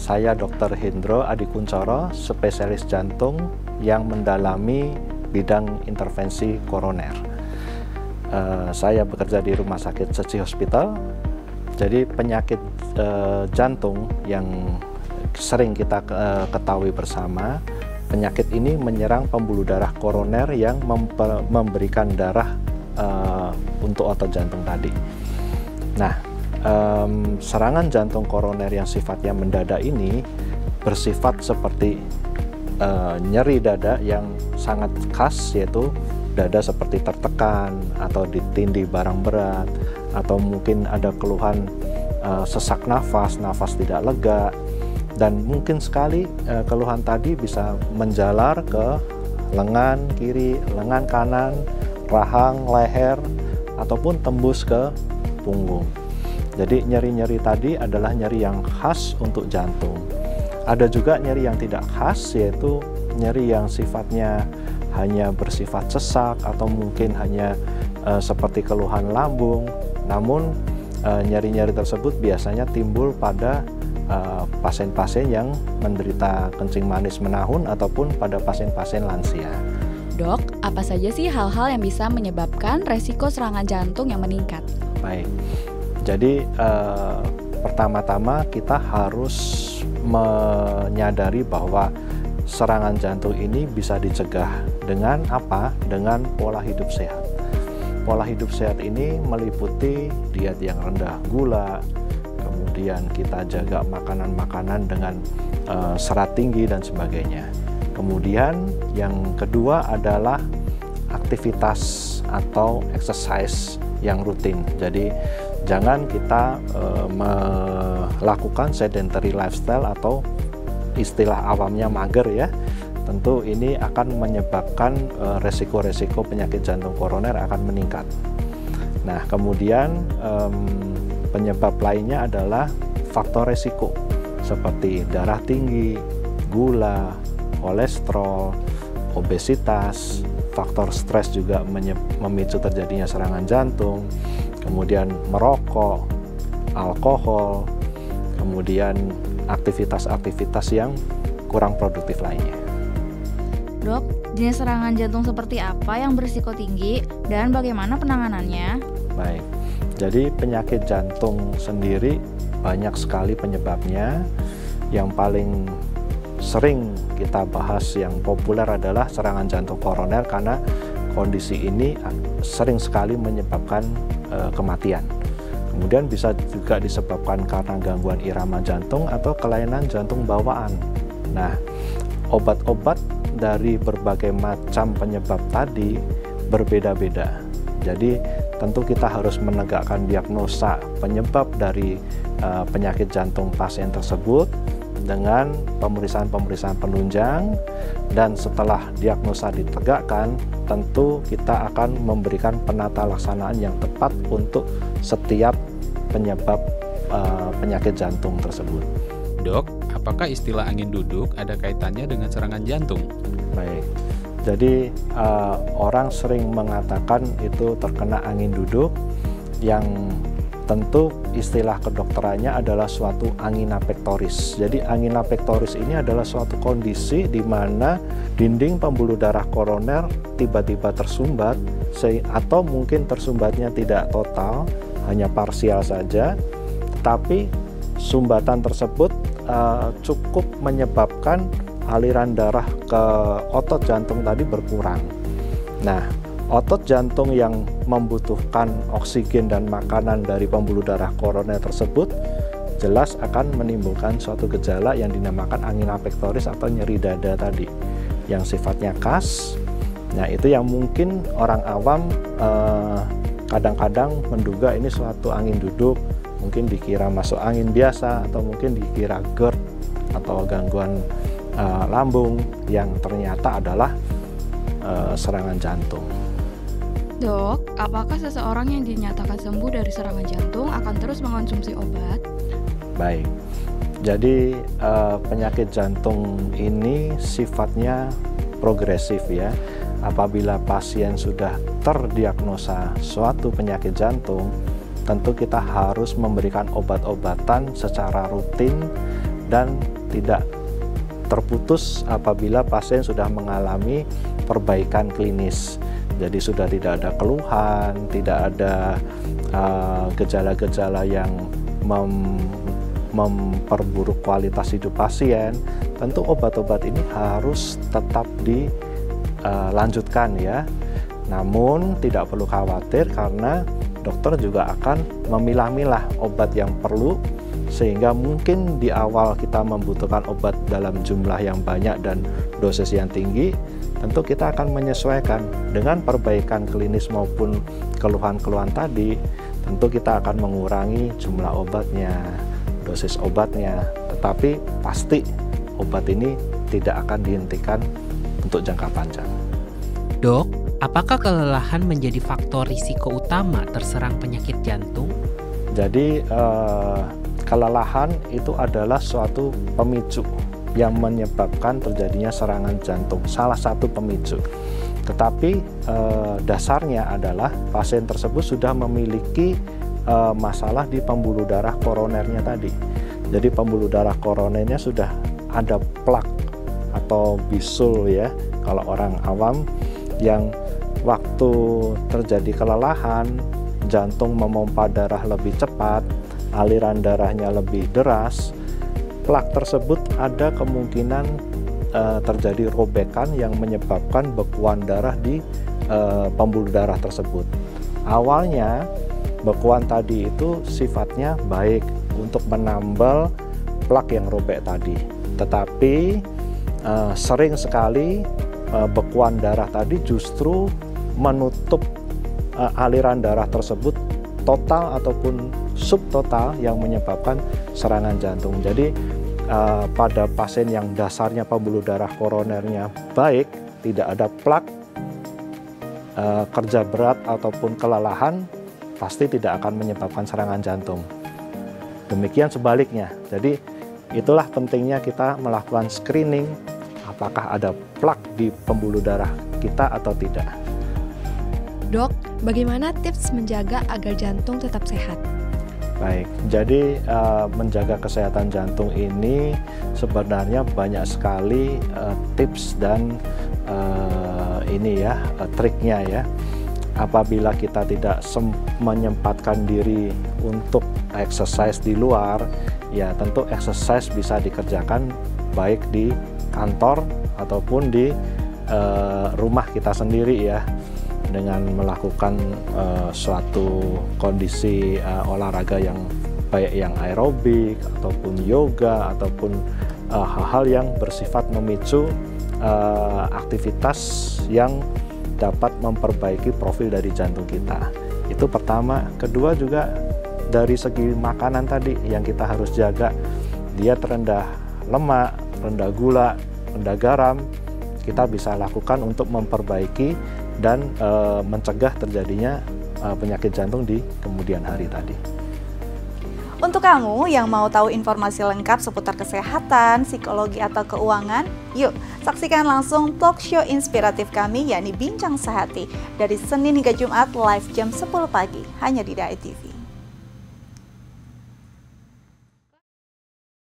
Saya Dr. Hendro Adi Kuncoro, spesialis jantung yang mendalami bidang intervensi koroner. Saya bekerja di Rumah Sakit Sechi Hospital. Jadi penyakit jantung yang sering kita ketahui bersama, penyakit ini menyerang pembuluh darah koroner yang memberikan darah untuk otot jantung tadi. Nah, serangan jantung koroner yang sifatnya mendadak ini bersifat seperti nyeri dada yang sangat khas, yaitu dada seperti tertekan atau ditindih barang berat, atau mungkin ada keluhan sesak nafas, nafas tidak lega, dan mungkin sekali keluhan tadi bisa menjalar ke lengan kiri, lengan kanan, rahang, leher, ataupun tembus ke punggung. Jadi nyeri-nyeri tadi adalah nyeri yang khas untuk jantung. Ada juga nyeri yang tidak khas, yaitu nyeri yang sifatnya hanya bersifat sesak atau mungkin hanya seperti keluhan lambung. Namun nyeri-nyeri tersebut biasanya timbul pada pasien-pasien yang menderita kencing manis menahun ataupun pada pasien-pasien lansia. Dok, apa saja sih hal-hal yang bisa menyebabkan resiko serangan jantung yang meningkat? Baik. Jadi pertama-tama kita harus menyadari bahwa serangan jantung ini bisa dicegah dengan apa? Dengan pola hidup sehat. Pola hidup sehat ini meliputi diet yang rendah gula, kemudian kita jaga makanan-makanan dengan serat tinggi dan sebagainya. Kemudian yang kedua adalah aktivitas atau exercise yang rutin. Jadi jangan kita melakukan sedentary lifestyle atau istilah awamnya mager ya. Tentu ini akan menyebabkan resiko-resiko penyakit jantung koroner akan meningkat. Nah, kemudian penyebab lainnya adalah faktor resiko seperti darah tinggi, gula, kolesterol, obesitas, faktor stres juga memicu terjadinya serangan jantung. Kemudian merokok, alkohol, kemudian aktivitas-aktivitas yang kurang produktif lainnya. Dok, jenis serangan jantung seperti apa yang berisiko tinggi dan bagaimana penanganannya? Baik, jadi penyakit jantung sendiri banyak sekali penyebabnya. Yang paling sering kita bahas yang populer adalah serangan jantung koroner, karena kondisi ini sering sekali menyebabkan kematian. Kemudian bisa juga disebabkan karena gangguan irama jantung atau kelainan jantung bawaan. Nah, obat-obat dari berbagai macam penyebab tadi berbeda-beda. Jadi tentu kita harus menegakkan diagnosa penyebab dari penyakit jantung pasien tersebut dengan pemeriksaan-pemeriksaan penunjang, dan setelah diagnosa ditegakkan, tentu kita akan memberikan penata laksanaan yang tepat untuk setiap penyebab penyakit jantung tersebut. Dok, apakah istilah angin duduk ada kaitannya dengan serangan jantung? Baik, jadi orang sering mengatakan itu terkena angin duduk, yang tentu istilah kedokterannya adalah suatu angina pectoris. Jadi angina pectoris ini adalah suatu kondisi di mana dinding pembuluh darah koroner tiba-tiba tersumbat, atau mungkin tersumbatnya tidak total, hanya parsial saja, tapi sumbatan tersebut cukup menyebabkan aliran darah ke otot jantung tadi berkurang. Nah, otot jantung yang membutuhkan oksigen dan makanan dari pembuluh darah koroner tersebut jelas akan menimbulkan suatu gejala yang dinamakan angina pectoris atau nyeri dada tadi, yang sifatnya khas. Nah, itu yang mungkin orang awam kadang-kadang menduga ini suatu angin duduk, mungkin dikira masuk angin biasa, atau mungkin dikira GERD atau gangguan lambung, yang ternyata adalah serangan jantung. Dok, apakah seseorang yang dinyatakan sembuh dari serangan jantung akan terus mengonsumsi obat? Baik, jadi penyakit jantung ini sifatnya progresif ya. Apabila pasien sudah terdiagnosa suatu penyakit jantung, tentu kita harus memberikan obat-obatan secara rutin dan tidak terputus apabila pasien sudah mengalami perbaikan klinis. Jadi sudah tidak ada keluhan, tidak ada gejala-gejala yang memperburuk kualitas hidup pasien. Tentu obat-obat ini harus tetap dilanjutkan ya. Namun tidak perlu khawatir karena dokter juga akan memilah-milah obat yang perlu, sehingga mungkin di awal kita membutuhkan obat dalam jumlah yang banyak dan dosis yang tinggi. Tentu kita akan menyesuaikan dengan perbaikan klinis maupun keluhan-keluhan tadi. Tentu kita akan mengurangi jumlah obatnya, dosis obatnya, tetapi pasti obat ini tidak akan dihentikan untuk jangka panjang. Dok, apakah kelelahan menjadi faktor risiko utama terserang penyakit jantung? Jadi kelelahan itu adalah suatu pemicu yang menyebabkan terjadinya serangan jantung, salah satu pemicu. Tetapi dasarnya adalah pasien tersebut sudah memiliki masalah di pembuluh darah koronernya tadi. Jadi pembuluh darah koronernya sudah ada plak atau bisul ya, kalau orang awam, yang waktu terjadi kelelahan, jantung memompa darah lebih cepat, aliran darahnya lebih deras, plak tersebut ada kemungkinan terjadi robekan yang menyebabkan bekuan darah di pembuluh darah tersebut. Awalnya bekuan tadi itu sifatnya baik untuk menambal plak yang robek tadi, tetapi sering sekali bekuan darah tadi justru menutup aliran darah tersebut total ataupun subtotal yang menyebabkan serangan jantung. Jadi pada pasien yang dasarnya pembuluh darah koronernya baik, tidak ada plak, kerja berat ataupun kelelahan, pasti tidak akan menyebabkan serangan jantung. Demikian sebaliknya. Jadi itulah pentingnya kita melakukan screening apakah ada plak di pembuluh darah kita atau tidak. Dok, bagaimana tips menjaga agar jantung tetap sehat? Baik, jadi menjaga kesehatan jantung ini sebenarnya banyak sekali tips dan triknya ya. Apabila kita tidak menyempatkan diri untuk exercise di luar, ya tentu exercise bisa dikerjakan baik di kantor ataupun di rumah kita sendiri ya, dengan melakukan suatu kondisi olahraga yang baik yang aerobik ataupun yoga ataupun hal-hal yang bersifat memicu aktivitas yang dapat memperbaiki profil dari jantung kita. Itu pertama. Kedua juga dari segi makanan tadi yang kita harus jaga, dia rendah lemak, rendah gula, rendah garam, kita bisa lakukan untuk memperbaiki dan mencegah terjadinya penyakit jantung di kemudian hari tadi. Untuk kamu yang mau tahu informasi lengkap seputar kesehatan, psikologi atau keuangan, yuk saksikan langsung talk show inspiratif kami yakni Bincang Sehati dari Senin hingga Jumat live jam 10 pagi hanya di DAI TV.